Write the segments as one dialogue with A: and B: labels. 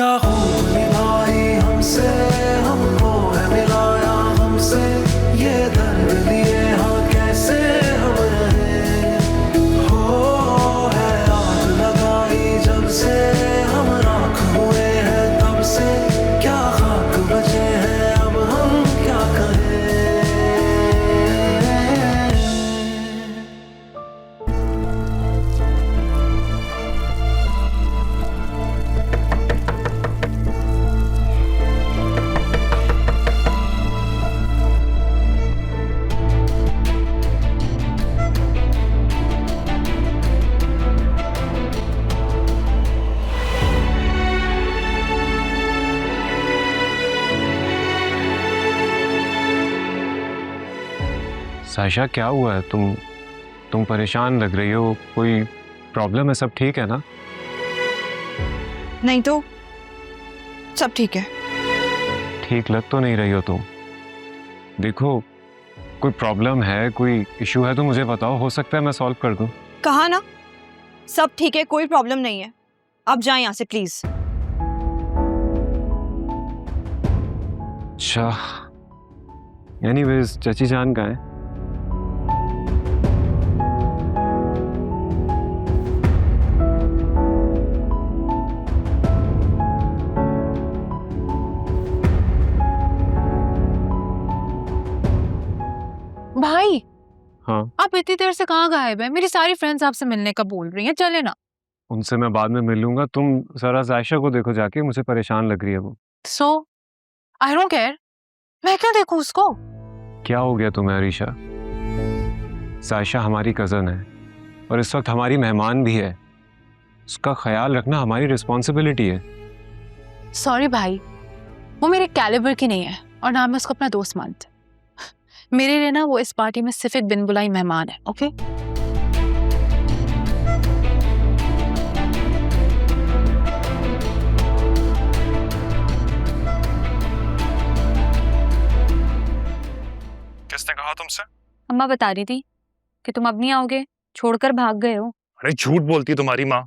A: क्या खूब निभाई हमसे, हमको है मिलाया हमसे, ये दर्द लिए हाँ कैसे हम रहे। हो है आग लगाई जब से, हम राख हुए हैं तब से, क्या खाक बचे हैं अब हम क्या करें।
B: सायशा क्या हुआ है? तुम परेशान लग रही हो, कोई प्रॉब्लम है? सब ठीक है ना?
C: नहीं तो सब ठीक है।
B: ठीक लग तो नहीं रही हो तुम। देखो, कोई प्रॉब्लम है, कोई इशू है तो मुझे बताओ, हो सकता है मैं सॉल्व कर दूं।
C: कहा ना सब ठीक है, कोई प्रॉब्लम नहीं है। आप जाएं यहाँ से प्लीज।
B: अच्छा, एनीवेज चाची जान कहाँ है?
D: भाई,
B: हाँ,
D: आप इतनी देर से कहाँ गायब है? मेरी सारी फ्रेंड्स आपसे मिलने का बोल रही हैं, चले ना।
B: उनसे मैं बाद में मिल लूंगा। तुम जरा सायशा को देखो जाके, मुझे परेशान लग रही है वो।
D: सो आई डोंट केयर, मैं क्यों देखूं उसको?
B: क्या हो गया तुम्हें अरीशा? सायशा हमारी कजन है और इस वक्त हमारी मेहमान भी है। उसका ख्याल रखना हमारी रिस्पॉन्सिबिलिटी है।
D: सॉरी भाई, वो मेरे कैलिबर की नहीं है और ना मैं उसको अपना दोस्त मानती। मेरे लिए ना वो इस पार्टी में सिर्फ एक बिन बुलाई मेहमान है। ओके?
E: किसने कहा तुमसे?
D: अम्मा बता रही थी कि तुम अब नहीं आओगे, छोड़कर भाग गए हो।
E: अरे झूठ बोलती है तुम्हारी माँ।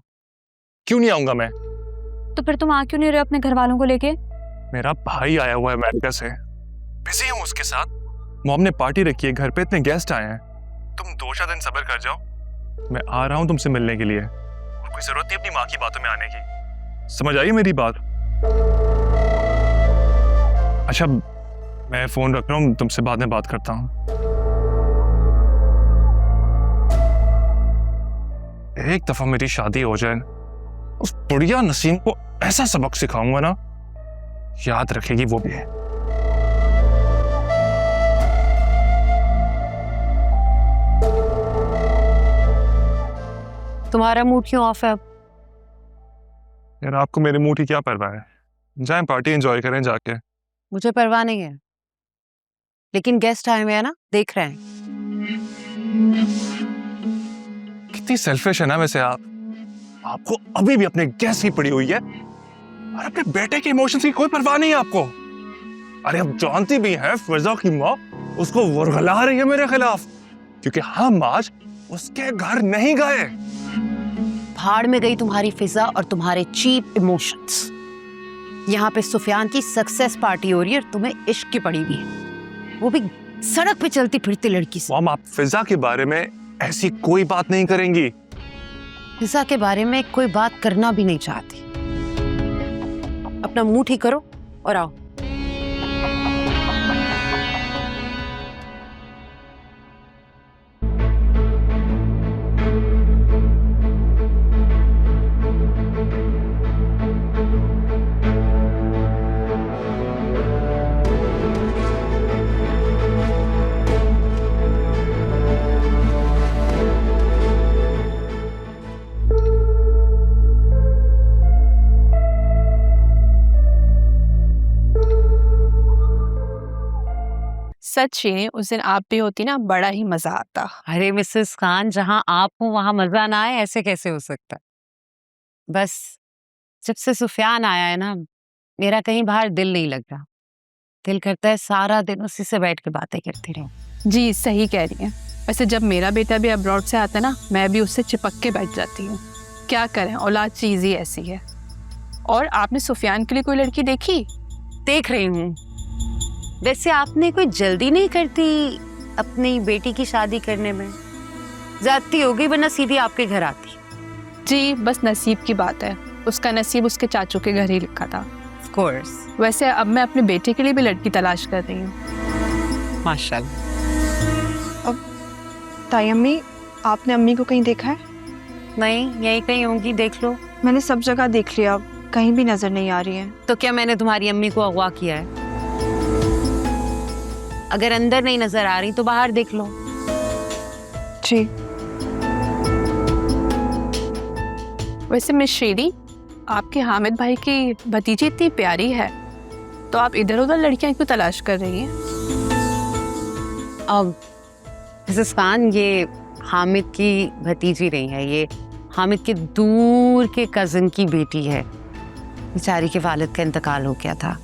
E: क्यों नहीं आऊंगा मैं?
D: तो फिर तुम आ क्यों नहीं रहे अपने घर वालों को लेके?
E: मेरा भाई आया हुआ है अमेरिका से, बिजी हूँ उसके साथ। मॉम ने पार्टी रखी है घर पे, इतने गेस्ट आए हैं। तुम 2-4 दिन सब्र कर जाओ, मैं आ रहा हूँ तुमसे मिलने के लिए। और कोई जरूरत नहीं अपनी माँ की बातों में आने की, समझ आई मेरी बात? अच्छा, मैं फोन रख रहा हूँ, तुमसे बाद में बात करता हूँ। एक दफा मेरी शादी हो जाए, उस बुढ़िया नसीम को ऐसा सबक सिखाऊंगा ना, याद रखेगी वो भी है।
D: तुम्हारा मूड क्यों ऑफ है अब?
E: यार आपको मेरे मूड की क्या परवाह है? जाएं पार्टी एंजॉय करें जाके।
F: मुझे परवाह नहीं है, लेकिन गेस्ट आए हुए हैं ना, देख रहे हैं।
E: कितनी सेल्फिश है ना वैसे आप। आपको अभी भी अपने गेस्ट की पड़ी हुई है और अपने बेटे के इमोशंस की कोई परवाह नहीं है आपको। अरे अब जानती भी हैं फिजा की माँ उसको वरगला रही है मेरे खिलाफ, क्योंकि हम आज उसके घर नहीं गए।
F: भाड़ में गई तुम्हारी फिजा और तुम्हारे चीप इमोशंस। यहाँ पे सुफियान की सक्सेस पार्टी हो रही है और तुम्हें इश्क की पड़ी हुई है, वो भी सड़क पे चलती फिरती लड़की से।
E: मॉम, आप फिजा के बारे में ऐसी कोई बात नहीं करेंगी।
F: फिजा के बारे में कोई बात करना भी नहीं चाहती। अपना मुंह ठीक करो और आओ।
D: सच ही उस दिन आप भी होती ना, बड़ा ही मजा आता।
F: अरे मिसेस खान, जहां आप हो वहां मजा ना आए, ऐसे कैसे हो सकता है? बस जब से सुफियान आया है ना, मेरा कहीं बाहर दिल नहीं लग रहा। दिल करता है सारा दिन उसी से बैठ के बातें करती रहूं।
D: जी सही कह रही हैं। वैसे जब मेरा बेटा भी अब्रॉड से आता है ना, मैं भी उससे चिपक के बैठ जाती हूँ। क्या करें, औलाद चीज ही ऐसी है। और आपने सुफियान के लिए कोई लड़की देखी?
F: देख रही हूँ। वैसे आपने कोई जल्दी नहीं करती अपनी बेटी की शादी करने में? ज्यादती हो गई, वरना सीधी आपके घर आती।
D: जी बस नसीब की बात है, उसका नसीब उसके चाचू के घर ही लिखा था।
F: Of course.
D: वैसे अब मैं अपने बेटे के लिए भी लड़की तलाश कर रही हूँ।
F: माशाल्लाह।
C: ताई अम्मी, आपने अम्मी को कहीं देखा है?
F: नहीं, यही कहीं होंगी, देख लो।
C: मैंने सब जगह देख लिया, कहीं भी नजर नहीं आ रही है।
F: तो क्या मैंने तुम्हारी अम्मी को अगवा किया है? अगर अंदर नहीं नजर आ रही तो बाहर देख लो।
C: जी।
D: वैसे मिस श्रीदी, आपके हामिद भाई की भतीजी इतनी प्यारी है, तो आप इधर उधर लड़कियां क्यों तलाश कर रही हैं?
F: अब मिसेस खान, ये हामिद की भतीजी नहीं है, ये हामिद के दूर के कज़न की बेटी है। बेचारी के वालिद का इंतकाल हो गया था,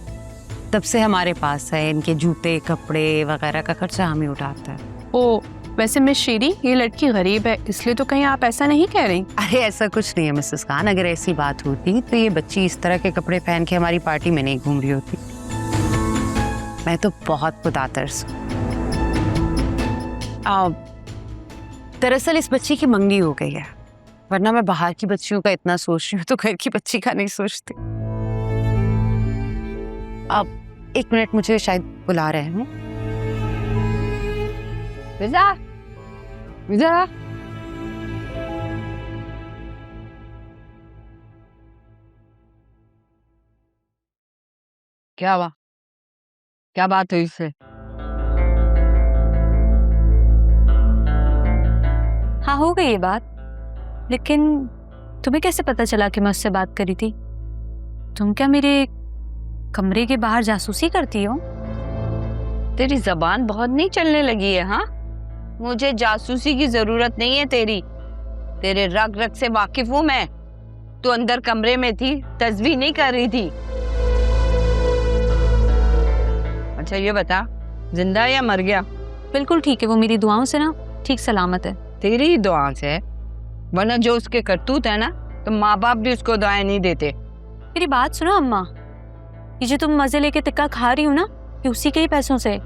F: तब से हमारे पास है। इनके जूते कपड़े वगैरह का खर्चा हम ही उठाता है।
D: ओ, वैसे मिस श्रीदी, ये लड़की गरीब है, इसलिए तो कहीं आप ऐसा नहीं कह रही?
F: अरे ऐसा कुछ नहीं है मिसेस खान, अगर ऐसी बात होती तो ये बच्ची इस तरह के कपड़े पहन के हमारी पार्टी में नहीं घूम रही होती। मैं तो बहुत खुदातर्स हूँ। दरअसल इस बच्ची की मंगनी हो गई है, वरना मैं बाहर की बच्चियों का इतना सोच रही हूँ तो घर की बच्ची का नहीं सोचती। अब 1 मिनट, मुझे शायद बुला रहे हैं। विजा, विजा।
G: क्या हुआ? क्या बात हुई इससे?
H: हाँ, हो गई ये बात, लेकिन तुम्हें कैसे पता चला कि मैं उससे बात करी थी? तुम क्या मेरे कमरे के बाहर जासूसी करती हो?
G: तेरी जबान बहुत नहीं चलने लगी है? हाँ, मुझे जासूसी की जरूरत नहीं है तेरी। तेरे रग रग से वाकिफ हूं मैं। तू अंदर कमरे में थी, तस्वीर नहीं कर रही थी। अच्छा ये बता, जिंदा या मर गया?
H: बिल्कुल ठीक है, वो मेरी दुआओं से ना ठीक सलामत है।
G: तेरी ही दुआ से, वरना जो उसके करतूत है ना, तो माँ बाप भी उसको दुआएं नहीं देते।
H: मेरी बात सुनो अम्मा, ये जो तुम मजे लेके टिक्का खा रही हो ना, ये उसी के ही पैसों से,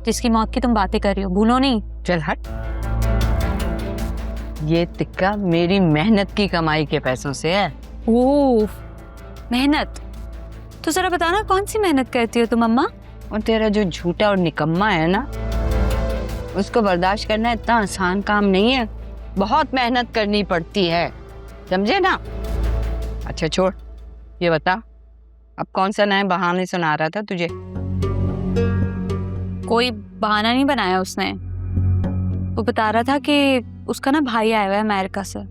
H: जिसकी मौत की तुम बातें कर रही हो, भूलो नहीं।
G: चल हट। ये टिक्का मेरी मेहनत की कमाई के पैसों से है।
H: ओह, मेहनत? तो जरा बताना कौन सी मेहनत करती हो तुम अम्मा?
G: और तेरा जो झूठा और निकम्मा है ना, उसको बर्दाश्त करना इतना आसान काम नहीं है, बहुत मेहनत करनी पड़ती है, समझे ना? अच्छा छोड़, ये बता, अब कौन सा नया बहाने सुना रहा था तुझे?
H: कोई बहाना नहीं बनाया उसने, वो बता रहा था कि उसका ना भाई आया हुआ है अमेरिका से,